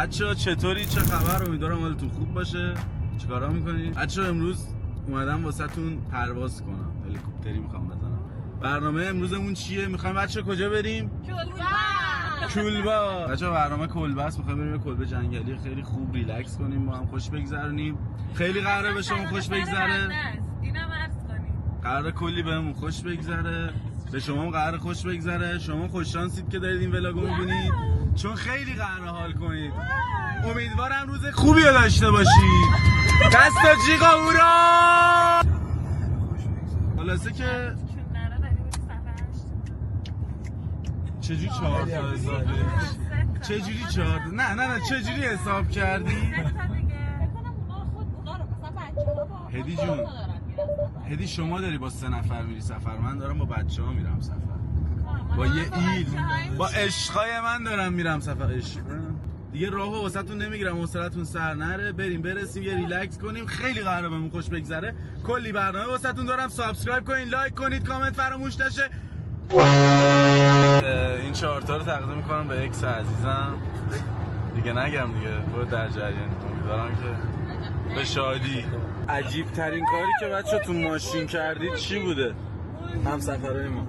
بچه‌ها چطوری؟ چه خبر؟ امیدوارم حالتون خوب باشه. چیکارا میکنید؟ بچه‌ها امروز اومدم واسهتون پرواز کنم. هلیکوپتری میخوام بزنم. برنامه امروزمون چیه؟ میخوایم بچه‌ها کجا بریم؟ کلبه. بچه‌ها برنامه کلبه است. میخوایم بریم کلبه جنگلی خیلی خوب ریلکس کنیم، با هم خوش بگذرونیم. خیلی قراره به شما خوش بگذره. اینم عرض کنیم. قراره کلی بهمون خوش بگذره. به شما هم قراره خوش بگذره. شما خوش شانسید که دارید این ولاگو می‌بینید، چون خیلی قراره حال کنید. امیدوارم روز خوبی رو داشته باشید. دستا جیغا هورا. خلاصه که چجوری 4 تا حسابه؟ چجوری 4 تا؟ نه چجوری حساب کردی؟ هدی جون، هدی شما داری با 3 نفر میری سفر، من دارم با بچه‌ها میرم سفر. با یه ایل، با عشقای من دارم میرم سفر. عشق دیگه راهو واسهتون نمیگیرم، حوصله‌تون سر نره. بریم برسیم یه ریلکس کنیم. خیلی قراره بهمون خوش بگذره. کلی برنامه واسهتون دارم. سابسکرایب کنین، لایک کنید، کامنت فراموش نشه. این 4 تا رو تقدیم میکنم به اکس عزیزم. دیگه نگم دیگه، برو در جریان. امیدوارم که به شادی. عجیب ترین کاری که بچه تو ماشین کردید چی بوده؟ هم سفرهای ما.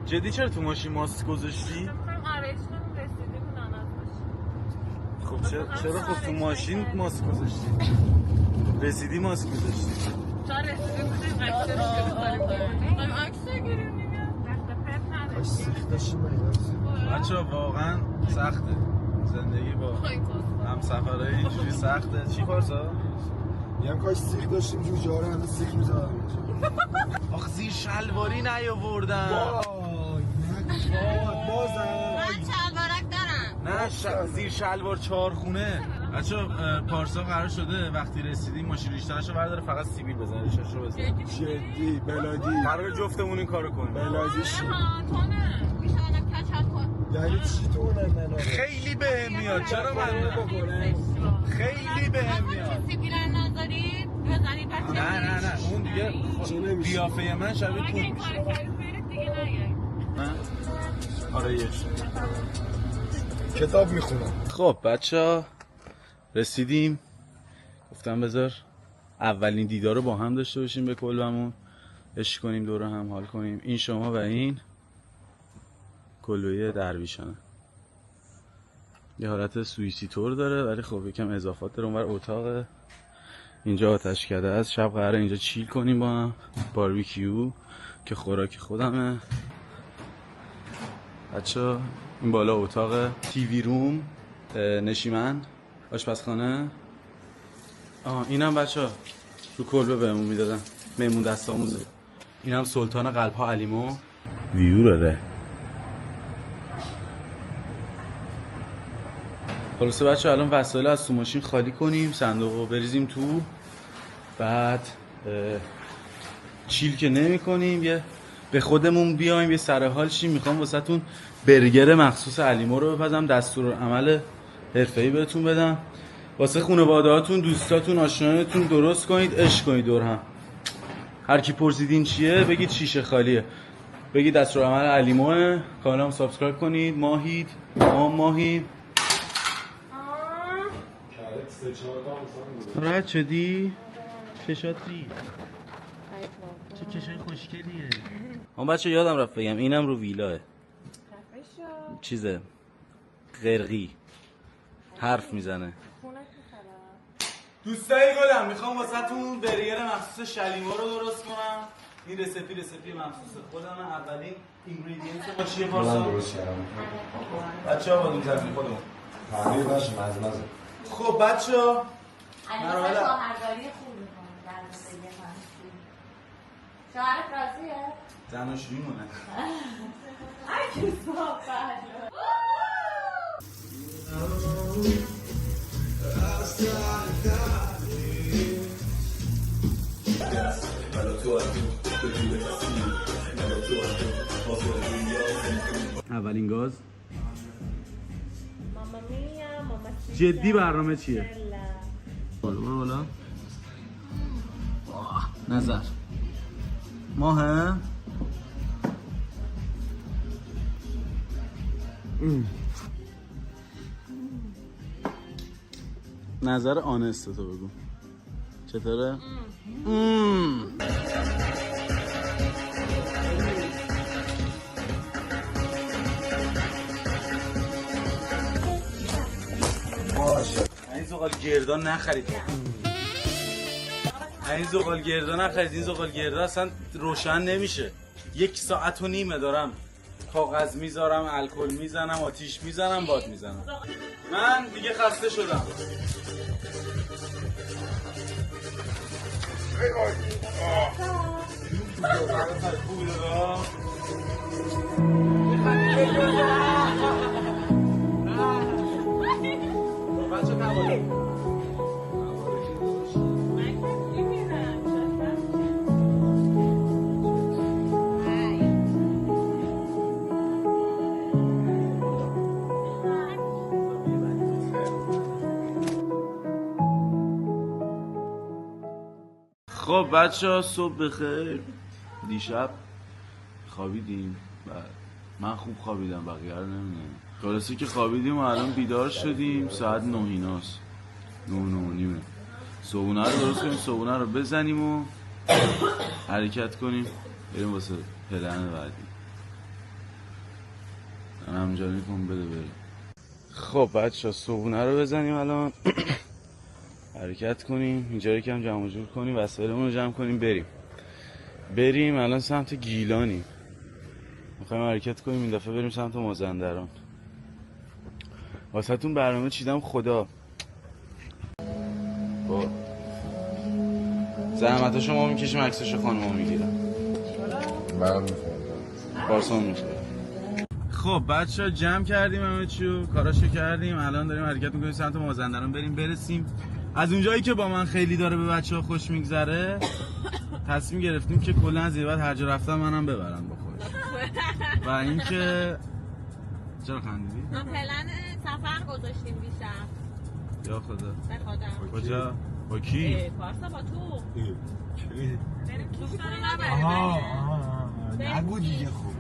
جدی چرا تو ماشین ماسک گذاشتی؟ خب چرا خب تو ماشین ماسک گذاشتی؟ رسیدی ماسک گذاشتی؟ تا رسیدی بودیم عکس بگیریم دیگه. بچه واقعا سخته زندگی با هم سفرهای اینجوری سخته. چی پارسا؟ میگم کاش سیخ داشتیم جوجه ها رو همه سیخ میزدم. آخ زیر شلواری نیاوردن. وای نه بازم من شلوارک دارم. نه زیر شلوار 4 خونه. بچه پارسا قرار شده وقتی رسیدیم ماشین ریشترشو برداره فقط سیبیل بزنه، ریشترشو بزنه. جدی بلادی قرار جفتمون این کارو کنیم. بلادیش میتونم کچل کن. یعنی چی تو اونم خیلی بهم میاد. چرا من خیلی بهم میاد. سیبیل نذاری بزنی بچه. نه اون دیگه قیافه من شبیه اگه این تو. کار کردید برید دیگه نیایید. آره یه کتاب میخونم. خب بچه‌ها رسیدیم. گفتم بذار اولین دیدار رو با هم داشته باشیم به کلبمون، عشق کنیم، دور هم حال کنیم. این شما و این کلبه درویشانه. یه حالت سوئیسی تور داره ولی خب یکم اضافات داره. اونور اتاق، اینجا آتشکده است. شب قراره اینجا چیل کنیم با هم، باربیکیو که خوراک خودمه. بچه‌ها این بالا اتاق تیوی روم، نشیمن، آشپزخانه. اینم بچه‌ها رو کلبه بهمون میدادن، مهمون دست آموزه. اینم سلطان قلب‌ها علیمو. ویو داره. خلاصه بچه‌ها الان وسایل از تو ماشین خالی کنیم، صندوقو بریزیم تو، بعد چیل که نمی کنیم، یه به خودمون بیایم، یه سر حال شیم. میخوام واسهتون برگر مخصوص علیمو رو بپزم، دستور عمل حرفه‌ای بهتون بدم. واسه خانواده‌هاتون، دوستاتون، آشنایانتون درست کنید، عشق کنید دور هم. هر کی پرسیدین چیه بگید شیشه خالیه، بگید دستور عمل علیموه. کانالم سابسکرایب کنید. ماهید، ماهیم. راحت شدی؟ چشاتی چه چشای خوشگلیه. اون بچه یادم رفت بگم اینم رو ویلاه چیزه غرقی حرف میزنه. دوستای گلم میخوام واسهتون برگر مخصوص شلیمو رو درست کنم. این رسیپی مخصوص خودمه. اولین اینگریدینت ما چیه پارسا؟ من درست کردم. بچه‌ها با می‌ذاریم خودمون. تعمیر باشه مزمزه. خب بچه‌ها علیمو شوهرداری خوب می‌کنه در زندگی خانگی. شوهرت راضیه؟ زناشویی مونه. هر کی صحبت. اولین گاز. ماما میا، ماما جدی برنامه چیه؟ بالا نظر ماه نظر آنست تو بگو چطوره؟ باشه این زغال گردان نخرید این زغال گردان نخرید. این زغال گردان اصلا روشن نمیشه. 1.5 ساعت دارم کاغذ میذارم، الکل میزنم، آتیش میزنم، باد میزنم. من دیگه خسته شدم. خب بچه‌ها صبح بخیر. دیشب خوابیدیم و من خوب خوابیدم، بقیه رو نمیدونم. خلاصه که خوابیدیم و الان بیدار شدیم. ساعت 9 ایناست، 9:09. صبحونه رو درست کنیم، صبحونه رو بزنیم و حرکت کنیم بریم واسه پلن بعدی. من همجا میکنم بده بریم. خب بچه‌ها صبحونه رو بزنیم الان حرکت کنیم، اینجا یکم جمع جور کنیم، وسایلمون رو جمع کنیم بریم الان سمت گیلانیم. میخوایم حرکت کنیم این دفعه بریم سمت مازندران. واسهتون برنامه چیدم خدا. با زحمت شما میکشیم، عکسش خانمو میگیرم. من میخوام پارسان میخوام. خب بچه‌ها جمع کردیم همه چیو، کاراشو کردیم. الان داریم حرکت میکنیم سمت مازندران برسیم. از اونجایی که با من خیلی داره به بچه‌ها خوش میگذره تصمیم گرفتیم که کلا از این بعد هر جا رفتم منم ببرن با خودش. و اینکه چرا خندیدی؟ ما پلن سفر گذاشتیم دیشب. یا خدا. به خدا. کجا؟ با کی؟ پارسا با تو. بریم دوستان نبریم. نگو دیگه. خوب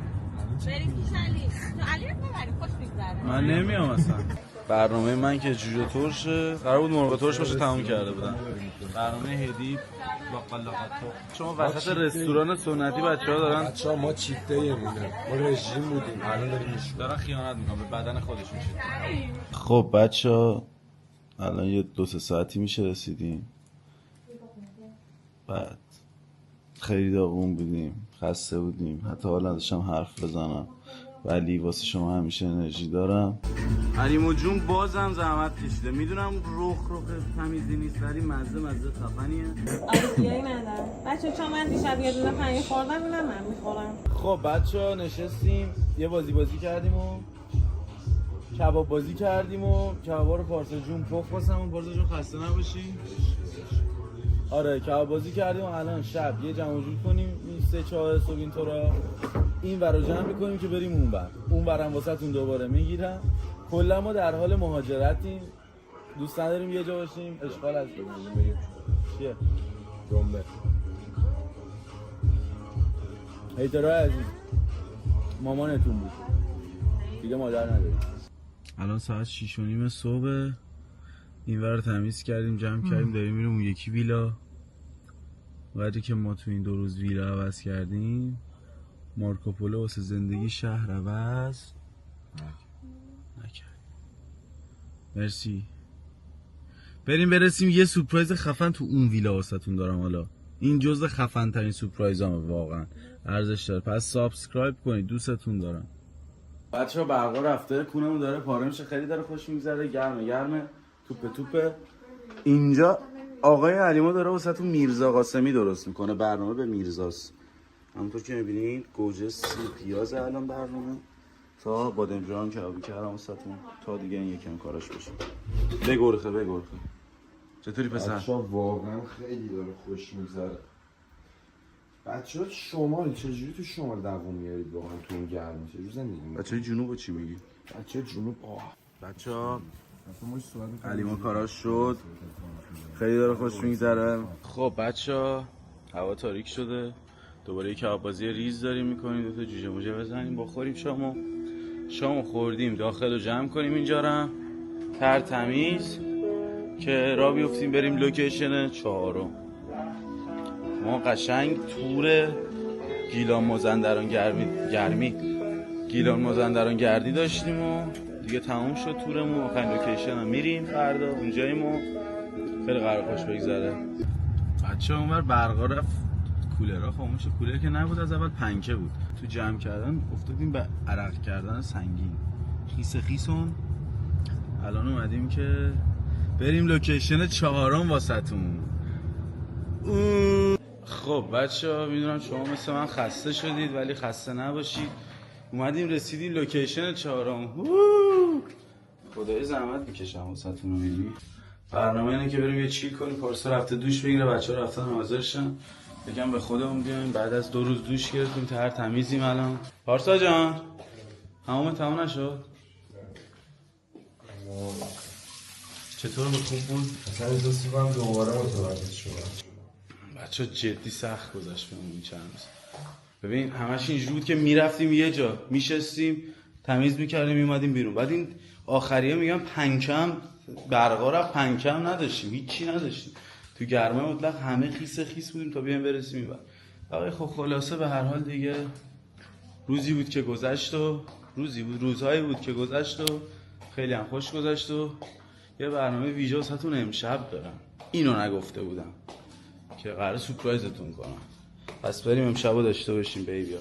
بریم پیش علی. تو علی رو ببریم خوش میگذره. من نمیام اصلا. برنامه من که جوجه ترشه قرار بود مرغ ترش باشه، تموم کرده بودم. برنامه هدی با قلاقات. شما وسط رستوران سنتی بچه‌ها دارن بچه‌ها ما چیت دی مونه، ما رژیم بودیم الان داریم دارن خیانت میکنن به بدن خودشون. خب بچه‌ها الان یه 2-3 ساعتی میشه رسیدیم. بعد خیلی داغون بودیم، خسته بودیم، حتی حالا نداشتم حرف بزنم، ولی واسه شما همیشه انرژی دارم. علیمو جون بازم زحمت کشیده. میدونم رخ تمیزی نیست ولی مزه خفنیه. آرزویی ندارم. بچه چون من دیشب یه دونه پنیر خوردم اینم من میخورم. خب بچه‌ها نشستیم یه بازی کردیم و کباب بازی کردیم و کبابا رو پارسا جون پخت واسمون. پارسا جون خسته نباشی. آره کباب بازی کردیم و الان شب یه جمع جور کنیم این 3-4 صبح اینطورا این ور رو جمع میکنیم که بریم اون برم واسهتون دوباره میگیرم. کلا ما در حال مهاجرتیم، دوست نداریم یه جا باشیم، اشغال از بگیم چیه؟ جمله هیترهای عزیز مامانتون بود دیگه، مادر نداریم. الان ساعت 6:30 صبح. این ور رو تمیز کردیم، جمع کردیم، داریم میریم اون یکی ویلا. وقتی که ما تو این 2 روز ویلا عوض کردیم، مارکوپولو واسه زندگی شهر عوض نکرد. مرسی. بریم برسیم یه سورپرایز خفن تو اون ویلا واسهتون دارم. حالا این جزء خفن ترین سورپرایزامه، واقعا ارزش داره. پس سابسکرایب کنید، دوستتون دارم. بچه‌ها برقا رفته، کونمون داره پاره میشه، خیلی داره خوش میگذره، گرمه، توپه. اینجا آقای علیما داره واسهتون میرزا قاسمی درست میکنه. برنامه به میرزاست. همونطور که میبینید گوجه پیاز الان برنامه تا بادمجان کبابی کردم واسهتون تا دیگه این یکم کاراش بشه. بگرخه چطوری پسر؟ بچه‌ها واقعا خیلی داره خوش میگذره. بچه‌ها شمال چجوری تو شمال دووم میارید واقعا تو این گرما؟ چجوری زندگی می‌کنید؟ بچه‌های جنوب چی میگی؟ بچه‌ها جنوب بچه‌ها علیما کاراش شد، خیلی داره خوش میگذره. خب بچه‌ها هوا تاریک شده، دوباره کباب بازی ریز داریم میکنیم، 2 تا جوجه موجه بزنیم بخوریم. شامو خوردیم، داخل رو جمع کنیم اینجا رو تمیز که را بیفتیم بریم لوکیشن 4. ما قشنگ تور گیلان مازندران گیلان مازندران گردی داشتیم و دیگه تموم شد تورمون. آخرین لوکیشن هم میریم فردا اونجاییم و خیلی قرار خوش بگذره. بچه ها اونور برقا رفت، کولرها خاموش. کولر که نبود، از اول پنکه بود. تو جمع کردن افتادیم به عرق کردن سنگین، خیسون. الان اومدیم که بریم لوکیشن 4 واسهتون. خب بچه ها میدونم شما مثل من خسته شدید ولی خسته نباشید. اومدیم رسیدیم لوکیشن 4. خدای زحمت میکشم واسهتون رو. میدونی برنامه اینه که بریم یه چیل کنیم. پارسا رفته دوش بگیره، بچه ها رفتن حاضرشن. بگم به خودمون بیایم بعد از 2 روز دوش گرفتیم تر تمیزیم. الان پارسا جان همون تمام نشد؟ چطور خوب بود؟ اصلا احساس می‌کنم دوباره متولد شدم. بچه جدی سخت گذشت بهمون این چند روز. ببین همش اینجوری بود که میرفتیم یه جا میشستیم تمیز میکردیم میومدیم بیرون. بعد این آخریه میگم پنکم برقا رفت، پنکم نداشتیم، هیچی نداشتیم. تو گرمه مطلق همه خیس بودیم تا بیایم برسیم این بر. خب خلاصه به هر حال دیگه روزی بود که گذشت و روزهایی بود که گذشت و خیلی هم خوش گذشت و یه برنامه ویژه واسهتون امشب دارم. اینو نگفته بودم که قراره سورپرایزتون کنم. پس بریم امشبو داشته باشیم بیبیا.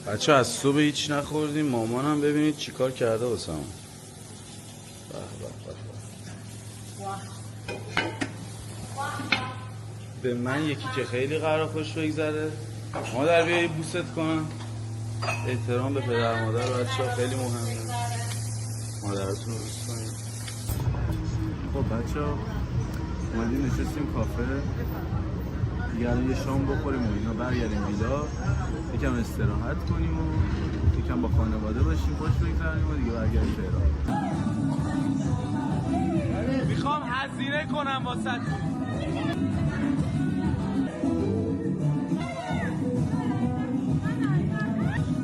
بچه از صبح هیچ نخوردیم. مامانم ببینید چیکار کرده واسمون. به من یکی که خیلی قرار خوش بگذره. مادر بیایی بوست کنم. احترام به پدر مادر و بچه ها خیلی مهمه. مادرتون رو بوست کنید. خب بچه ها اومدیم نشستیم کافه دیگه. الان یه شام بخوریم و اینا برگردیم ویلا، یکم استراحت کنیم و یکم با خانواده باشیم، خوش بگذرونیم و دیگه برگردیم تهران. میخوام هزینه کنم واسهتون.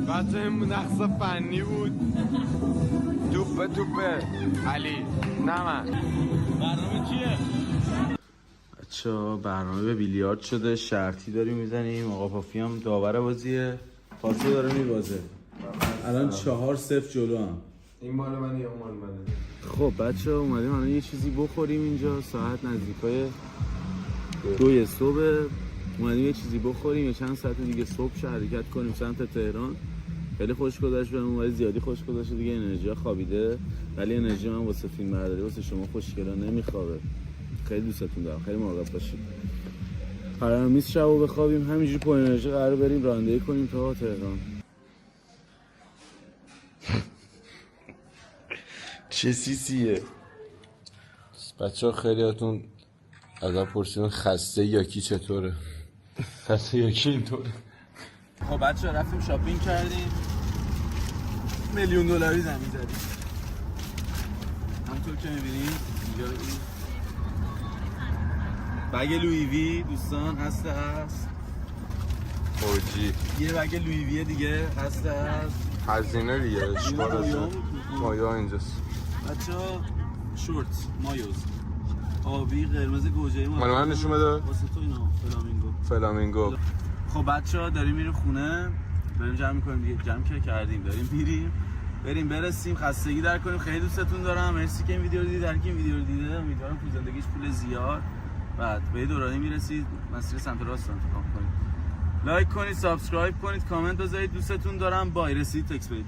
بچه این نقص فنی بود. توپه علی نه من. برنامه چیه؟ بچه‌ها برنامه به بیلیارد شده، شرطی داریم میزنیم. آقا پافی هم داور بازیه، پاسو داره میبازه. الان 4-0 جلو هم. این مال منه یا مال منه؟ خب بچه‌ها اومدیم الان یه چیزی بخوریم اینجا. ساعت نزدیکای 2 صبح. اومدیم یه چیزی بخوریم، یه چند ساعت دیگه صبح حرکت کنیم سمت تهران. خیلی خوش گذشت بهمون ولی زیادی خوش گذشت دیگه. انرژی خوابیده ولی انرژی من واسه فیلم برداری واسه شما خوشگلا نمیخوابه. خیلی دوستتون دارم، خیلی مراقب باشید. قرار نیست شبو بخوابیم، همینجوری پر انرژی قرار بریم رانندگی کنیم تا تهران. چه سیسیه بچه ها خیلی هاتون ازم پرسیدن خسته یا کی چطوره؟ خسته یا کی اینطوره؟ خب بچه ها رفتیم شاپینگ کردیم، $1,000,000 زمین زدیم. همونطور که میبینید اینجا این بگ لویی وی دوستان هست. اوجی یه بگ لویی وی دیگه هست. هزینه دیگه مایا اینجاست. بچه ها شورت مایوز آبی قرمز گوجه‌ای مال من نشون بده. واسه تو اینا فلامینگو. خب بچه ها داریم میریم خونه، داریم جمع میکنیم دیگه. جمع که کردیم داریم بریم برسیم، خستگی در کنیم. خیلی دوستتون دارم، مرسی که این ویدیو رو دیدید. هر کی این ویدیو رو دیده امیدوارم تو زندگیش پول زیاد بعد به دورانی میرسید مسیر سمت راست رو انتخاب کنید. لایک کنید، سابسکرایب کنید، کامنت بذارید. دوستتون دارم. بای. رسید تکس بدید.